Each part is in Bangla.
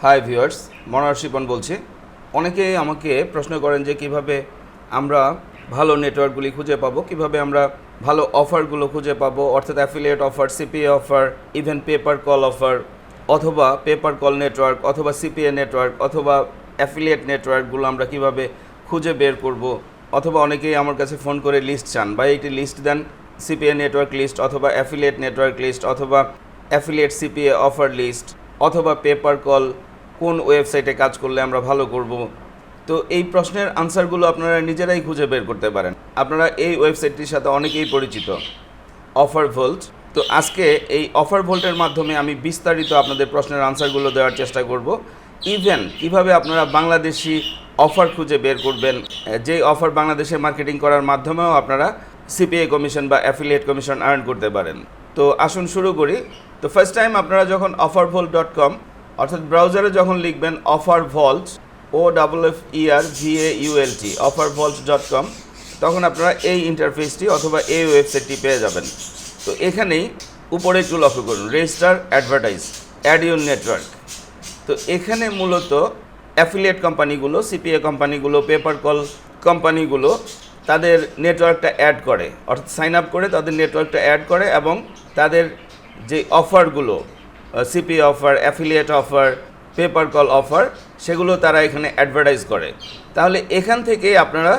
হাই ভিউয়ার্স, মনোহর শিপন বলছি। অনেকেই আমাকে প্রশ্ন করেন যে কিভাবে আমরা ভালো নেটওয়ার্কগুলি খুঁজে পাবো, কিভাবে আমরা ভালো অফারগুলো খুঁজে পাবো, অর্থাৎ affiliate offer, CPA offer, even paper call offer, অথবা পেপার কল নেটওয়ার্ক, অথবা সিপিএ নেটওয়ার্ক, অথবা অ্যাফিলিয়েট নেটওয়ার্কগুলো আমরা কিভাবে খুঁজে বের করব। অথবা অনেকেই আমার কাছে ফোন করে লিস্ট চান, বা একটি লিস্ট দেন, সিপিএ নেটওয়ার্ক লিস্ট, অথবা অ্যাফিলিয়েট নেটওয়ার্ক লিস্ট, অথবা অ্যাফিলিয়েট সিপিএ অফার লিস্ট, অথবা পেপার কল কোন ওয়েবসাইটে কাজ করলে আমরা ভালো করব। তো এই প্রশ্নের আনসারগুলো আপনারা নিজেরাই খুঁজে বের করতে পারেন। আপনারা এই ওয়েবসাইটটির সাথে অনেকেই পরিচিত, অফার ভোল্ট। তো আজকে এই অফার ভোল্টের মাধ্যমে আমি বিস্তারিত আপনাদের প্রশ্নের আনসারগুলো দেওয়ার চেষ্টা করব। ইভেন কীভাবে আপনারা বাংলাদেশি অফার খুঁজে বের করবেন, যেই অফার বাংলাদেশে মার্কেটিং করার মাধ্যমেও আপনারা সিপিএ কমিশন বা অ্যাফিলিয়েট কমিশন আর্ন করতে পারেন। তো আসুন শুরু করি। তো ফার্স্ট টাইম আপনারা যখন offervault.com অর্থাৎ ব্রাউজারে যখন লিখবেন offervault, OFFERVAULT, offervault.com, তখন আপনারা এই ইন্টারফেসটি অথবা এই ওয়েবসাইটটি পেয়ে যাবেন। তো এখানেই উপরে একটু লক্ষ্য করুন, register, advertise, add your network. তো এখানে মূলত অ্যাফিলিয়েট কোম্পানিগুলো, সিপিএ কোম্পানিগুলো, পেপার কল কোম্পানিগুলো তাদের নেটওয়ার্কটা অ্যাড করে, অর্থাৎ সাইন আপ করে তাদের নেটওয়ার্কটা অ্যাড করে এবং তাদের যে অফারগুলো, CPA offer, affiliate offer, paper call offer, সেগুলো তারা এখানে অ্যাডভার্টাইজ করে। তাহলে এখান থেকে আপনারা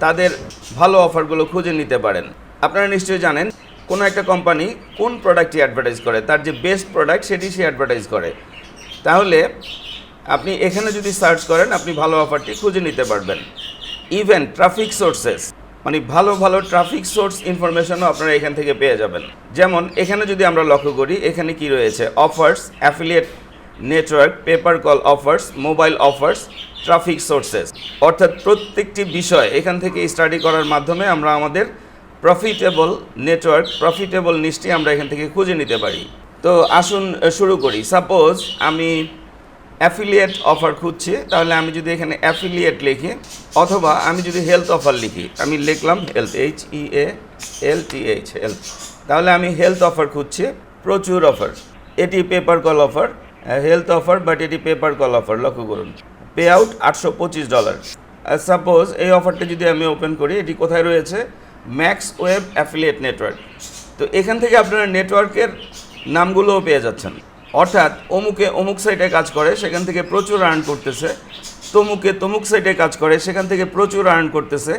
তাদের ভালো অফারগুলো খুঁজে নিতে পারেন। আপনারা নিশ্চয়ই জানেন কোনো একটা কোম্পানি কোন প্রোডাক্টটি অ্যাডভার্টাইজ করে, তার যে বেস্ট প্রোডাক্ট সেটি সে অ্যাডভার্টাইজ করে। তাহলে আপনি এখানে যদি সার্চ করেন আপনি ভালো অফারটি খুঁজে নিতে পারবেন। ইভেন ট্রাফিক সোর্সেস, মানে ভালো ভালো ট্রাফিক সোর্স ইনফরমেশনও আপনারা এখান থেকে পেয়ে যাবেন। যেমন এখানে যদি আমরা লক্ষ্য করি, এখানে কি রয়েছে, offers, affiliate network, paper call offers, mobile offers, traffic sources. অর্থাৎ প্রত্যেকটি বিষয় এখান থেকে স্টাডি করার মাধ্যমে আমরা আমাদের প্রফিটেবল নেটওয়ার্ক, প্রফিটেবল নিশটি আমরা এখান থেকে খুঁজে নিতে পারি। তো আসুন শুরু করি। সাপোজ আমি অ্যাফিলিয়েট অফার খুঁজছি, তাহলে আমি যদি এখানে অ্যাফিলিয়েট লিখি, অথবা আমি যদি হেলথ অফার লিখি, আমি লিখলাম হেলথ, HEALTH, হেলথ, তাহলে আমি হেলথ অফার খুঁজছি, প্রচুর অফার। এটি paper call offer, health offer, but এটি পেপার কল অফার। লক্ষ্য করুন, পে আউট $825। সাপোজ এই অফারটি যদি আমি ওপেন করি, এটি কোথায় রয়েছে, ম্যাক্স ওয়েব অ্যাফিলিয়েট নেটওয়ার্ক। তো এখান থেকে আপনারা নেটওয়ার্কের নামগুলোও পেয়ে যাচ্ছেন। অর্থাৎ অমুকে অমুক সাইটে কাজ করে, সেখান থেকে প্রচুর আর্ন করতেছে, তমুকে তমুক সাইটে কাজ করে, সেখান থেকে প্রচুর আর্ন করতেছে।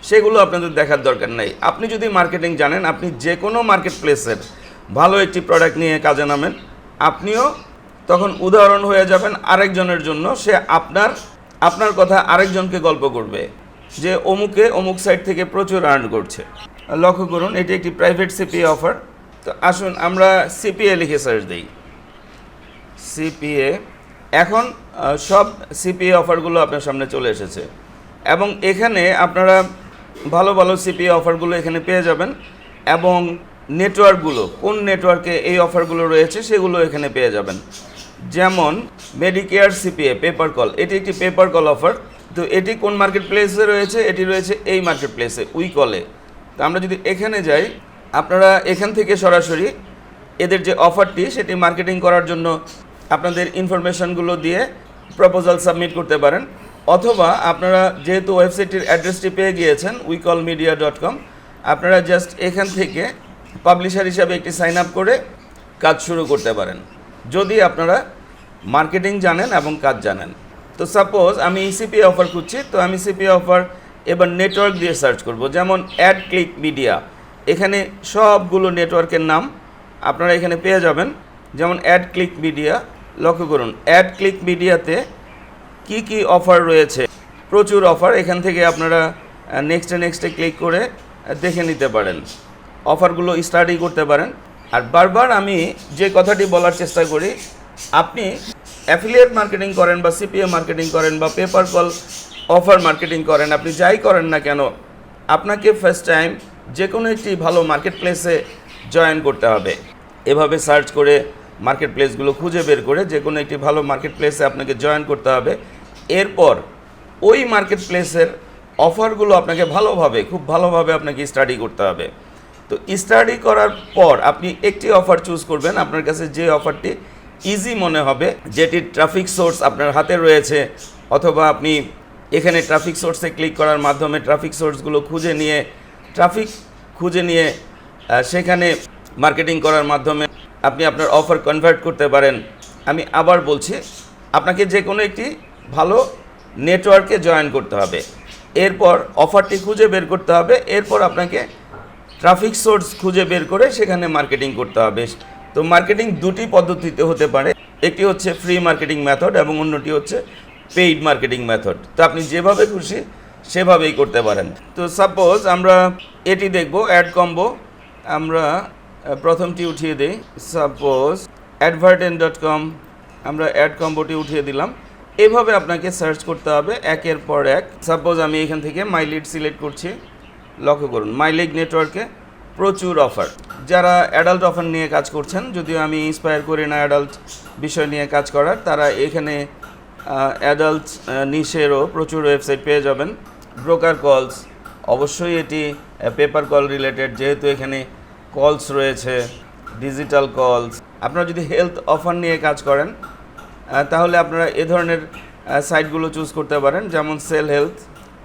সেগুলো আপনাদের দেখার দরকার নেই। আপনি যদি মার্কেটিং জানেন, আপনি যে কোনো মার্কেট প্লেসের ভালো একটি প্রোডাক্ট নিয়ে কাজে নামেন, আপনিও তখন উদাহরণ হয়ে যাবেন আরেকজনের জন্য। সে আপনার কথা আরেকজনকে গল্প করবে যে অমুকে অমুক সাইট থেকে প্রচুর আর্ন করছে। লক্ষ্য করুন, এটি একটি প্রাইভেট সিপিএ অফার। তো আসুন আমরা সিপিএ লিখে সার্চ দিই, সিপিএ। এখন সব সিপিএ অফারগুলো আপনার সামনে চলে এসেছে এবং এখানে আপনারা ভালো ভালো সিপিএ অফারগুলো এখানে পেয়ে যাবেন এবং নেটওয়ার্কগুলো, কোন নেটওয়ার্কে এই অফারগুলো রয়েছে সেগুলো এখানে পেয়ে যাবেন। যেমন মেডিকেয়ার সিপিএ পেপার কল, এটি একটি পেপার কল অফার। তো এটি কোন মার্কেট প্লেসে রয়েছে, এটি রয়েছে এই মার্কেট প্লেসে, উইকলে। তো আমরা যদি এখানে যাই, আপনারা এখান থেকে সরাসরি এদের যে অফারটি সেটি মার্কেটিং করার জন্য আপনাদের ইনফরমেশনগুলো দিয়ে প্রপোজাল সাবমিট করতে পারেন। অথবা আপনারা যেহেতু ওয়েবসাইটটির অ্যাড্রেসটি পেয়ে গিয়েছেন weCallmedia.com, আপনারা জাস্ট এখান থেকে পাবলিশার হিসাবে একটি সাইন আপ করে কাজ শুরু করতে পারেন, যদি আপনারা মার্কেটিং জানেন এবং কাজ জানেন। তো সাপোজ আমি সিপিএ অফার খুঁজছি, তো আমি সিপিএ অফার এবার নেটওয়ার্ক দিয়ে সার্চ করব। যেমন অ্যাড ক্লিক মিডিয়া, এখানে সবগুলো নেটওয়ার্কের নাম আপনারা এখানে পেয়ে যাবেন। যেমন অ্যাড ক্লিক মিডিয়া, লক্ষ্য করুন অ্যাড ক্লিক মিডিয়াতে কি কি অফার রয়েছে, প্রচুর অফার। এখান থেকে আপনারা নেক্সটে ক্লিক করে দেখে নিতে পারেন, অফারগুলো স্টাডি করতে পারেন। আর বারবার আমি যে কথাটি বলার চেষ্টা করি, আপনি অ্যাফিলিয়েট মার্কেটিং করেন বা সিপিএ মার্কেটিং করেন বা পেপার কল অফার মার্কেটিং করেন, আপনি যাই করেন না কেন, আপনাকে ফার্স্ট টাইম যে কোনো একটি ভালো মার্কেট প্লেসে জয়েন করতে হবে। এভাবে সার্চ করে মার্কেট প্লেসগুলো খুঁজে বের করে যে কোনো একটি ভালো মার্কেট প্লেসে আপনাকে জয়েন করতে হবে। এরপর ওই মার্কেট প্লেসের অফারগুলো আপনাকে খুব ভালোভাবে আপনাকে স্টাডি করতে হবে। তো স্টাডি করার পর আপনি একটি অফার চুজ করবেন, আপনার কাছে যে অফারটি ইজি মনে হবে, যেটি ট্রাফিক সোর্স আপনার হাতে রয়েছে, অথবা আপনি এখানে ট্রাফিক সোর্সে ক্লিক করার মাধ্যমে ট্রাফিক সোর্সগুলো খুঁজে নিয়ে সেখানে মার্কেটিং করার মাধ্যমে আপনি আপনার অফার কনভার্ট করতে পারেন। আমি আবার বলছি, আপনাকে যে কোনো একটি ভালো নেটওয়ার্কে জয়েন করতে হবে, এরপর অফারটি খুঁজে বের করতে হবে, এরপর আপনাকে ট্রাফিক সোর্স খুঁজে বের করে সেখানে মার্কেটিং করতে হবে। তো মার্কেটিং দুটি পদ্ধতিতে হতে পারে, একটি হচ্ছে ফ্রি মার্কেটিং মেথড এবং অন্যটি হচ্ছে পেইড মার্কেটিং মেথড। তো আপনি যেভাবে খুশি সেভাবেই করতে পারেন। তো সাপোজ আমরা এটি দেখব, অ্যাড কম্বো। আমরা প্রথমটি উঠিয়ে দিই, সাপোজ adverten.com, আমরা অ্যাড কম্বোটি উঠিয়ে দিলাম। এভাবে আপনাকে সার্চ করতে হবে একের পর এক। সাপোজ আমি এখান থেকে মাই লিড সিলেক্ট করছি। লক্ষ্য করুন, মাই লিড নেটওয়ার্কে প্রচুর অফার। যারা অ্যাডাল্ট অফার নিয়ে কাজ করছেন, যদিও আমি ইন্সপায়ার করি না অ্যাডাল্ট বিষয় নিয়ে কাজ করার, তারা এখানে অ্যাডাল্ট নিশেরও প্রচুর ওয়েবসাইট পেয়ে যাবেন। ব্রোকার কলস, অবশ্যই এটি পেপার কল রিলেটেড, যেহেতু এখানে কলস রয়েছে, ডিজিটাল কলস। আপনারা যদি হেলথ অফার নিয়ে কাজ করেন তাহলে আপনারা এ ধরনের সাইটগুলো চুজ করতে পারেন, যেমন সেল হেলথ।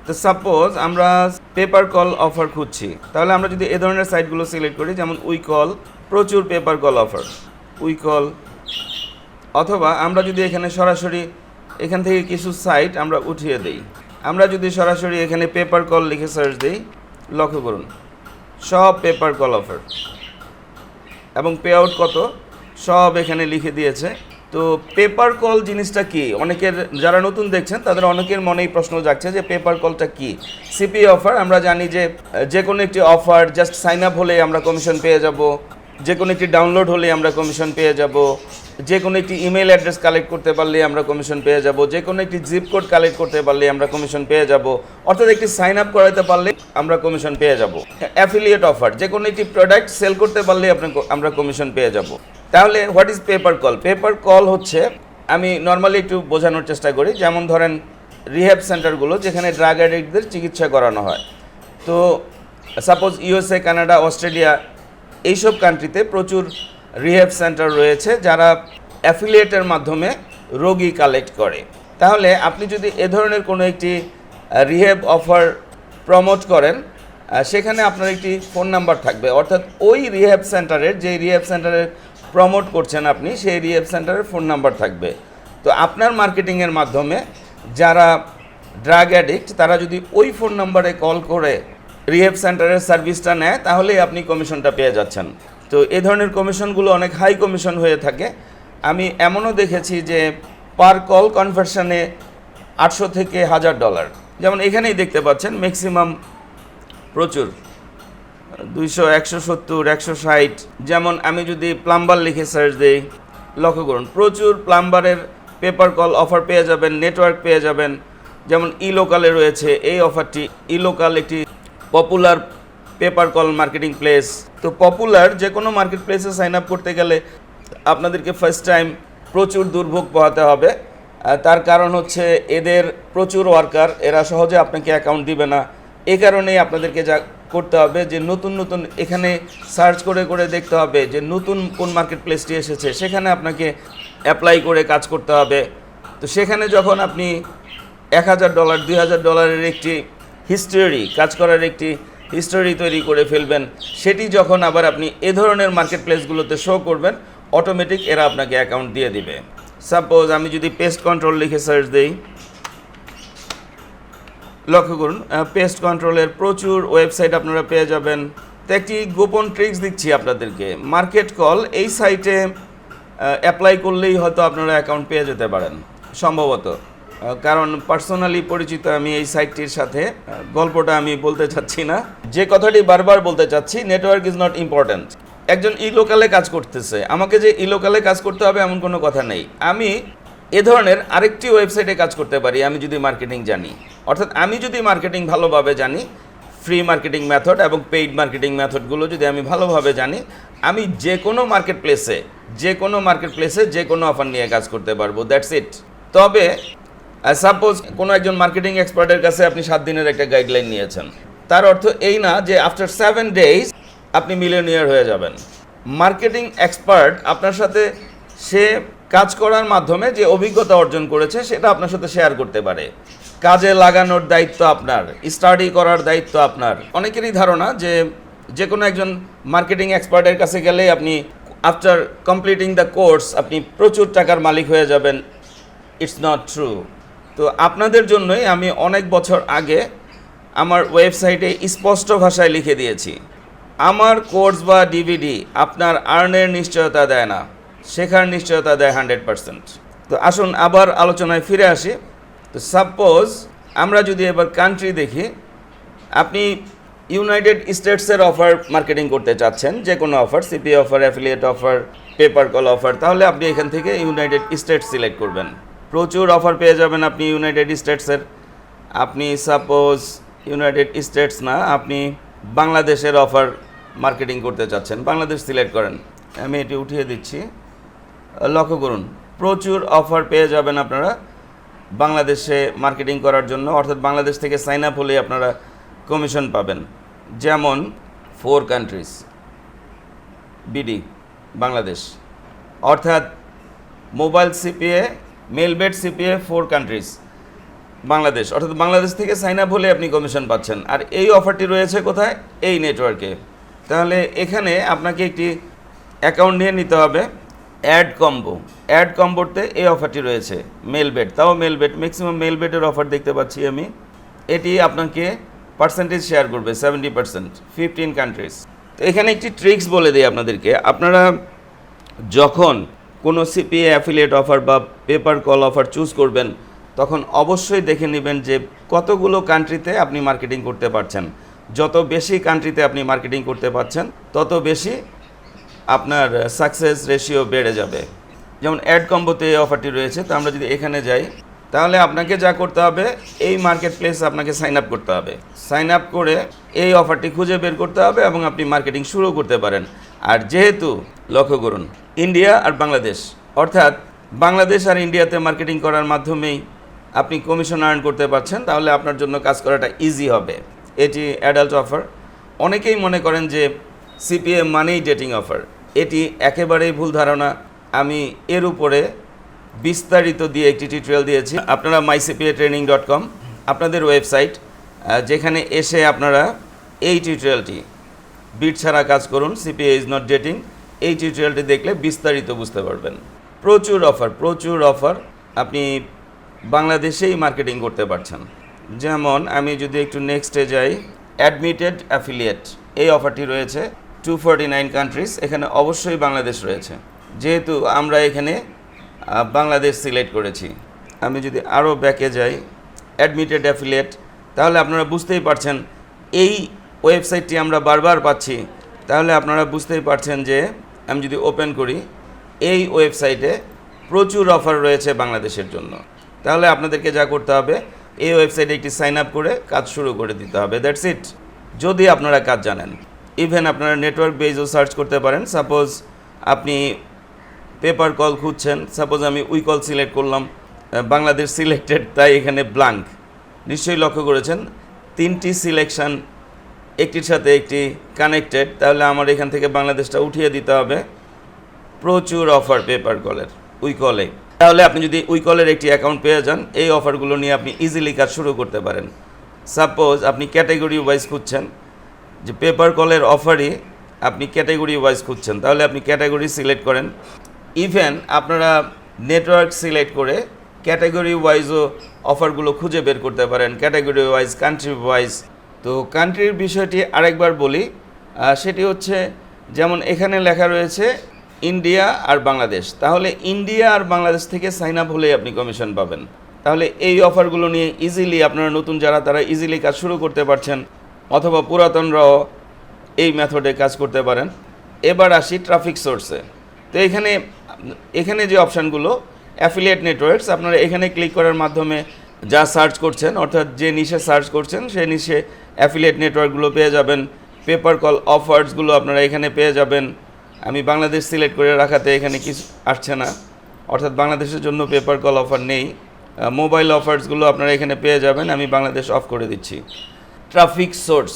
তো সাপোজ আমরা পেপার কল অফার খুঁজছি, তাহলে আমরা যদি এ ধরনের সাইটগুলো সিলেক্ট করি, যেমন উইকল, প্রচুর পেপার কল অফার, উইকল। অথবা আমরা যদি এখানে সরাসরি এখান থেকে কিছু সাইট আমরা উঠিয়ে দিই, আমরা যদি সরাসরি এখানে পেপার কল লিখে সার্চ দিই, লক্ষ্য করুন সব পেপার কল অফার এবং পে আউট কত সব এখানে লিখে দিয়েছে। তো পেপার কল জিনিসটা কি, অনেকের যারা নতুন দেখছেন তাদের অনেকের মনেই প্রশ্ন জাগছে যে পেপার কলটা কি। সিপি অফার, আমরা জানি যে কোনো একটি অফার জাস্ট সাইন আপ হলে আমরা কমিশন পেয়ে যাব, যে কোনো একটি ডাউনলোড হলে আমরা কমিশন পেয়ে যাব, যে কোনো একটি ইমেল অ্যাড্রেস কালেক্ট করতে পারলে আমরা কমিশন পেয়ে যাব, যে কোনো একটি জিপ কোড কালেক্ট করতে পারলে আমরা কমিশন পেয়ে যাব, অর্থাৎ একটি সাইন আপ করাতে পারলে আমরা কমিশন পেয়ে যাব। অ্যাফিলিয়েট অফার, যে কোনো একটি প্রোডাক্ট সেল করতে পারলে আমরা কমিশন পেয়ে যাব। তাহলে what is paper call? Paper call হচ্ছে, আমি নর্মালি একটু বোঝানোর চেষ্টা করি, যেমন ধরেন রিহ্যাব সেন্টারগুলো যেখানে ড্রাগ অ্যাডিক্টদের চিকিৎসা করানো হয়। তো সাপোজ ইউএসএ, কানাডা, অস্ট্রেলিয়া, এইসব কান্ট্রিতে প্রচুর রিহ্যাব সেন্টার রয়েছে যারা অ্যাফিলিয়েটের মাধ্যমে রোগী কালেক্ট করে। তাহলে আপনি যদি এ ধরনের কোনো একটি রিহ্যাব অফার প্রমোট করেন, সেখানে আপনার একটি ফোন নাম্বার থাকবে, অর্থাৎ ওই রিহ্যাব সেন্টারের, যে রিহ্যাব সেন্টারের প্রমোট করছেন আপনি, সেই রিহ্যাব সেন্টারের ফোন নাম্বার থাকবে। তো আপনার মার্কেটিংয়ের মাধ্যমে যারা ড্রাগ অ্যাডিক্ট তারা যদি ওই ফোন নাম্বারে কল করে রিহ্যাব সেন্টারের সার্ভিসটা নেয়, তাহলেই আপনি কমিশনটা পেয়ে যাচ্ছেন। তো এই ধরনের কমিশনগুলো অনেক হাই কমিশন হয়ে থাকে। আমি এমনও দেখেছি যে পার কল কনভার্সনে 800 থেকে $1000, যেমন এখানেই দেখতে পাচ্ছেন ম্যাক্সিমাম প্রচুর 200, 170, 160। যেমন আমি যদি প্লাম্বার লিখে সার্চ দিই, লক্ষ্য করুন প্রচুর প্লাম্বারের পেপার কল অফার পেয়ে যাবেন, নেটওয়ার্ক পেয়ে যাবেন। যেমন ই লোকালে রয়েছে এই অফারটি। ই লোকাল একটি popular paper call marketing place. তো পপুলার যে কোনো মার্কেট প্লেসে সাইন আপ করতে গেলে আপনাদেরকে ফার্স্ট টাইম প্রচুর দুর্ভোগ পোহাতে হবে। তার কারণ হচ্ছে এদের প্রচুর ওয়ার্কার, এরা সহজে আপনাকে অ্যাকাউন্ট দিবে না। এই কারণেই আপনাদেরকে যা করতে হবে যে নতুন নতুন এখানে সার্চ করে করে দেখতে হবে যে নতুন কোন মার্কেট প্লেসটি এসেছে, সেখানে আপনাকে অ্যাপ্লাই করে কাজ করতে হবে। তো সেখানে যখন আপনি $1000, $2000 একটি হিস্টোরি, কাজ করার একটি হিস্টোরি তৈরি করে ফেলবেন, সেটি যখন আবার আপনি এ ধরনের মার্কেট প্লেসগুলোতে শো করবেন, অটোমেটিক এরা আপনাকে অ্যাকাউন্ট দিয়ে দিবে। সাপোজ আমি যদি পেস্ট কন্ট্রোল লিখে সার্চ দিই, লক্ষ্য করুন পেস্ট কন্ট্রোলের প্রচুর ওয়েবসাইট আপনারা পেয়ে যাবেন। তো একটি গোপন ট্রিক্স দিচ্ছি আপনাদেরকে, মার্কেট কল এই সাইটে অ্যাপ্লাই করলেই হয়তো আপনারা অ্যাকাউন্ট পেয়ে যেতে পারেন সম্ভবত, কারণ পার্সোনালি পরিচিত আমি এই সাইটটির সাথে। গল্পটা আমি বলতে চাচ্ছি না, যে কথাটি বারবার বলতে চাচ্ছি, নেটওয়ার্ক ইজ নট ইম্পর্ট্যান্ট। একজন ই লোকালে কাজ করতেছে, আমাকে যে ই লোকালে কাজ করতে হবে এমন কোনো কথা নেই। আমি এ ধরনের আরেকটি ওয়েবসাইটে কাজ করতে পারি আমি যদি মার্কেটিং জানি, অর্থাৎ আমি যদি মার্কেটিং ভালোভাবে জানি, ফ্রি মার্কেটিং মেথড এবং পেইড মার্কেটিং মেথডগুলো যদি আমি ভালোভাবে জানি, আমি যে কোনো মার্কেট প্লেসে যে কোনো অফার নিয়ে কাজ করতে পারবো, দ্যাটস ইট। তবে সাপোজ কোনো একজন মার্কেটিং এক্সপার্টের কাছে আপনি 7 দিনের একটা গাইডলাইন নিয়েছেন, তার অর্থ এই না যে আফটার 7 days আপনি মিলিয়নিয়ার হয়ে যাবেন। মার্কেটিং এক্সপার্ট আপনার সাথে সে কাজ করার মাধ্যমে যে অভিজ্ঞতা অর্জন করেছে সেটা আপনার সাথে শেয়ার করতে পারে। কাজে লাগানোর দায়িত্ব আপনার, স্টাডি করার দায়িত্ব আপনার। অনেকেরই ধারণা যে যে কোনো একজন মার্কেটিং এক্সপার্টের কাছে গেলে আপনি আফটার কমপ্লিটিং দ্য কোর্স আপনি প্রচুর টাকার মালিক হয়ে যাবেন। It's not true. তো আপনাদের জন্যই আমি অনেক বছর আগে আমার ওয়েবসাইটে স্পষ্ট ভাষায় লিখে দিয়েছি, আমার কোর্স বা ডিভিডি আপনার আর্নের নিশ্চয়তা দেয় না, শেখার নিশ্চয়তা দেয় 100%। তো আসুন আবার আলোচনায় ফিরে আসি। তো সাপোজ আমরা যদি এবার কান্ট্রি দেখি, আপনি ইউনাইটেড স্টেটসের অফার মার্কেটিং করতে চাচ্ছেন, যে কোনো offer, CP offer, affiliate offer, paper call offer, তাহলে আপনি এখান থেকে ইউনাইটেড স্টেটস সিলেক্ট করবেন। প্রচুর অফার পেয়ে যাবেন আপনি ইউনাইটেড স্টেটসের। আপনি সাপোজ ইউনাইটেড স্টেটস না, আপনি বাংলাদেশের অফার মার্কেটিং করতে চাচ্ছেন, বাংলাদেশ সিলেক্ট করেন। আমি এটি উঠিয়ে দিচ্ছি। লক্ষ্য করুন, প্রচুর অফার পেয়ে যাবেন আপনারা বাংলাদেশে মার্কেটিং করার জন্য, অর্থাৎ বাংলাদেশ থেকে সাইন আপ হলে আপনারা কমিশন পাবেন। যেমন 4 কান্ট্রিজ বিডি বাংলাদেশ, অর্থাৎ mobile CPA, Melbet CPA 4 countries Bangladesh, অর্থাৎ বাংলাদেশ থেকে সাইন আপ হলে আপনি কমিশন পাচ্ছেন। আর এই অফারটি রয়েছে কোথায়? এই নেটওয়ার্কে। তাহলে এখানে আপনাকে একটি অ্যাকাউন্ট নিয়ে নিতে হবে। অ্যাড কম্বোতে এই অফারটি রয়েছে, মেলবেট, তাও মেলবেট, ম্যাক্সিমাম মেলবেটের অফার দেখতে পাচ্ছি আমি। এটি আপনাকে পার্সেন্টেজ শেয়ার করবে 70%, 15 কান্ট্রিজ। তো এখানে একটি ট্রিক্স বলে দিই আপনাদেরকে। আপনারা যখন কোনো সিপিএ, অ্যাফিলিয়েট অফার বা পেপার কল অফার চুজ করবেন, তখন অবশ্যই দেখে নেবেন যে কতগুলো কান্ট্রিতে আপনি মার্কেটিং করতে পারছেন। যত বেশি কান্ট্রিতে আপনি মার্কেটিং করতে পারছেন, তত বেশি আপনার সাকসেস রেশিও বেড়ে যাবে। যেমন অ্যাড কম্বোতে এই অফারটি রয়েছে। তো আমরা যদি এখানে যাই, তাহলে আপনাকে যা করতে হবে, এই মার্কেট প্লেসে আপনাকে সাইন আপ করতে হবে। সাইন আপ করে এই অফারটি খুঁজে বের করতে হবে এবং আপনি মার্কেটিং শুরু করতে পারেন। আর যেহেতু লক্ষ্য করুন, ইন্ডিয়া আর বাংলাদেশ, অর্থাৎ বাংলাদেশ আর ইন্ডিয়াতে মার্কেটিং করার মাধ্যমেই আপনি কমিশন আর্ন করতে পারছেন, তাহলে আপনার জন্য কাজ করাটা ইজি হবে। এটি অ্যাডাল্ট অফার। অনেকেই মনে করেন যে সিপিএ মানেই ডেটিং অফার। এটি একেবারেই ভুল ধারণা। আমি এর উপরে বিস্তারিত দিয়ে একটি টিউটোরিয়াল দিয়েছি। আপনারা mycpatraining.com আপনাদের ওয়েবসাইট, যেখানে এসে আপনারা এই টিউটোরিয়ালটি বিট ছাড়া কাজ করুন, সিপিএ ইজ নট ডেটিং, এই টিউটোরিয়ালটি দেখলে বিস্তারিত বুঝতে পারবেন। প্রচুর অফার আপনি বাংলাদেশেই মার্কেটিং করতে পারছেন। যেমন আমি যদি একটু নেক্সটে যাই, অ্যাডমিটেড অ্যাফিলিয়েট, এই অফারটি রয়েছে 249 কান্ট্রিজ। এখানে অবশ্যই বাংলাদেশ রয়েছে, যেহেতু আমরা এখানে বাংলাদেশ সিলেক্ট করেছি। আমি যদি আরও ব্যাকে যাই, অ্যাডমিটেড অ্যাফিলিয়েট, তাহলে আপনারা বুঝতেই পারছেন এই ওয়েবসাইটটি আমরা বারবার পাচ্ছি। তাহলে আপনারা বুঝতেই পারছেন যে আমি যদি ওপেন করি, এই ওয়েবসাইটে প্রচুর অফার রয়েছে বাংলাদেশের জন্য। তাহলে আপনাদেরকে যা করতে হবে, এই ওয়েবসাইটে একটি সাইন আপ করে কাজ শুরু করে দিতে হবে। That's it. যদি আপনারা কাজ জানেন, ইভেন আপনারা নেটওয়ার্ক বেজও সার্চ করতে পারেন। সাপোজ আপনি পেপার কল খুঁজছেন, সাপোজ আমি উইকল সিলেক্ট করলাম, বাংলাদেশ সিলেক্টেড, তাই এখানে ব্ল্যাঙ্ক। নিশ্চয়ই লক্ষ্য করেছেন 3টি সিলেকশন একটির সাথে একটি কানেক্টেড, তাহলে আমার এখান থেকে বাংলাদেশটা উঠিয়ে দিতে হবে। প্রচুর অফার পেপার কলের, উইকলে। তাহলে আপনি যদি উইকলের একটি অ্যাকাউন্ট পেয়ে যান, এই অফারগুলো নিয়ে আপনি ইজিলি কাজ শুরু করতে পারেন। সাপোজ আপনি ক্যাটাগরি ওয়াইজ খুঁজছেন, যে পেপার কলের অফারই আপনি ক্যাটাগরি ওয়াইজ খুঁজছেন, তাহলে আপনি ক্যাটাগরি সিলেক্ট করেন। ইভেন আপনারা নেটওয়ার্ক সিলেক্ট করে ক্যাটাগরি ওয়াইজও অফারগুলো খুঁজে বের করতে পারেন, ক্যাটাগরি ওয়াইজ, কান্ট্রি ওয়াইজ। তো কান্ট্রির বিষয়টি আরেকবার বলি, সেটি হচ্ছে যেমন এখানে লেখা রয়েছে ইন্ডিয়া আর বাংলাদেশ, তাহলে ইন্ডিয়া আর বাংলাদেশ থেকে সাইন আপ হলেই আপনি কমিশন পাবেন। তাহলে এই অফারগুলো নিয়ে ইজিলি আপনারা নতুন যারা, তারা ইজিলি কাজ শুরু করতে পারছেন, অথবা পুরাতনরাও এই মেথডে কাজ করতে পারেন। এবার আসি ট্রাফিক সোর্সে। তো এখানে যে অপশানগুলো, অ্যাফিলিয়েট নেটওয়ার্কস, আপনারা এখানে ক্লিক করার মাধ্যমে যা সার্চ করছেন, অর্থাৎ যে নিশে সার্চ করছেন সেই নিশে অ্যাফিলিয়েট নেটওয়ার্কগুলো পেয়ে যাবেন। পেপার কল অফার্সগুলো আপনারা এখানে পেয়ে যাবেন। আমি বাংলাদেশ সিলেক্ট করে রাখাতে এখানে কিছু আসছে না, অর্থাৎ বাংলাদেশের জন্য পেপার কল অফার নেই। মোবাইল অফার্সগুলো আপনারা এখানে পেয়ে যাবেন, আমি বাংলাদেশ অফ করে দিচ্ছি। ট্রাফিক সোর্স,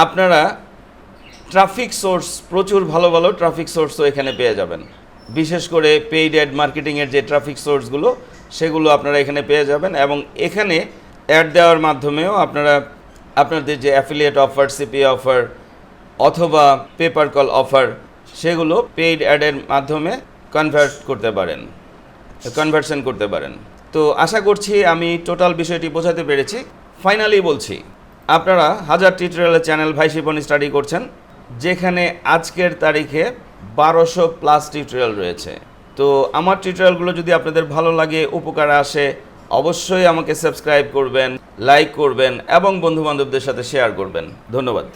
আপনারা ট্রাফিক সোর্স, প্রচুর ভালো ট্রাফিক সোর্সও এখানে পেয়ে যাবেন। বিশেষ করে পেইড অ্যাড মার্কেটিংয়ের যে ট্রাফিক সোর্সগুলো সেগুলো আপনারা এখানে পেয়ে যাবেন, এবং এখানে অ্যাড দেওয়ার মাধ্যমেও আপনারা আপনাদের যে অ্যাফিলিয়েট অফার, সিপি অফার অথবা পেপার কল অফার সেগুলো পেইড অ্যাডের মাধ্যমে কনভার্সন করতে পারেন। তো আশা করছি আমি টোটাল বিষয়টি বোঝাতে পেরেছি। ফাইনালি বলছি, আপনারা হাজার টিউটোরিয়ালের চ্যানেল ভাই শিপন স্টাডি করছেন, যেখানে আজকের তারিখে 1200+ টিউটোরিয়াল রয়েছে। তো আমার টিউটোরিয়ালগুলো যদি আপনাদের ভালো লাগে, উপকারে আসে, অবশ্যই আমাকে সাবস্ক্রাইব করবেন, লাইক করবেন এবং বন্ধুবান্ধবদের সাথে শেয়ার করবেন। ধন্যবাদ।